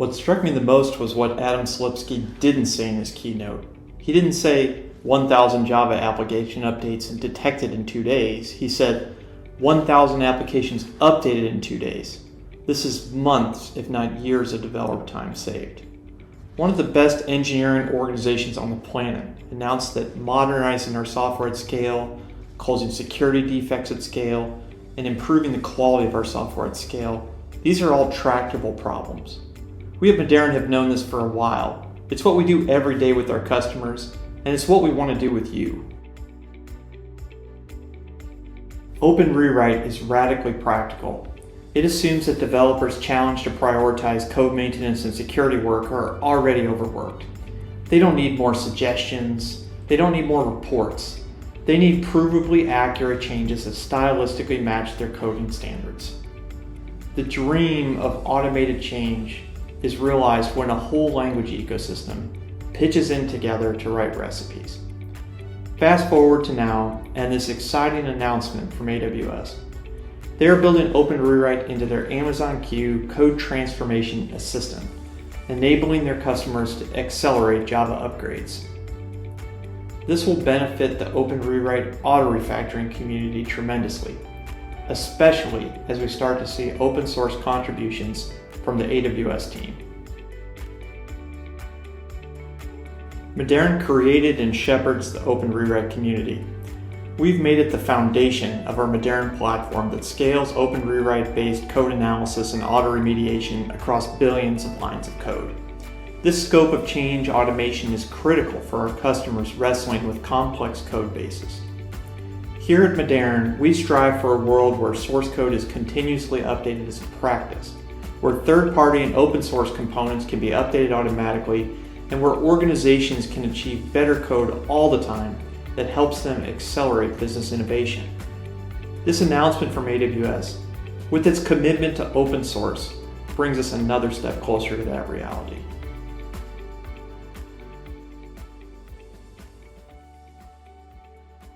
What struck me the most was what Adam Slipsky didn't say in his keynote. He didn't say 1,000 Java application updates and detected in 2 days. He said 1,000 applications updated in 2 days. This is months, if not years, of developer time saved. One of the best engineering organizations on the planet announced that modernizing our software at scale, closing security defects at scale, and improving the quality of our software at scale, these are all tractable problems. We at Modern have known this for a while. It's what we do every day with our customers, and it's what we want to do with you. OpenRewrite is radically practical. It assumes that developers challenged to prioritize code maintenance and security work are already overworked. They don't need more suggestions. They don't need more reports. They need provably accurate changes that stylistically match their coding standards. The dream of automated change is realized when a whole language ecosystem pitches in together to write recipes. Fast forward to now and this exciting announcement from AWS. They are building OpenRewrite into their Amazon Q code transformation assistant, enabling their customers to accelerate Java upgrades. This will benefit the OpenRewrite auto refactoring community tremendously, especially as we start to see open source contributions from the AWS team. Modern created and shepherds the OpenRewrite community. We've made it the foundation of our Modern platform that scales OpenRewrite-based code analysis and auto-remediation across billions of lines of code. This scope of change automation is critical for our customers wrestling with complex code bases. Here at Modern, we strive for a world where source code is continuously updated as a practice, where third-party and open source components can be updated automatically, and where organizations can achieve better code all the time that helps them accelerate business innovation. This announcement from AWS, with its commitment to open source, brings us another step closer to that reality.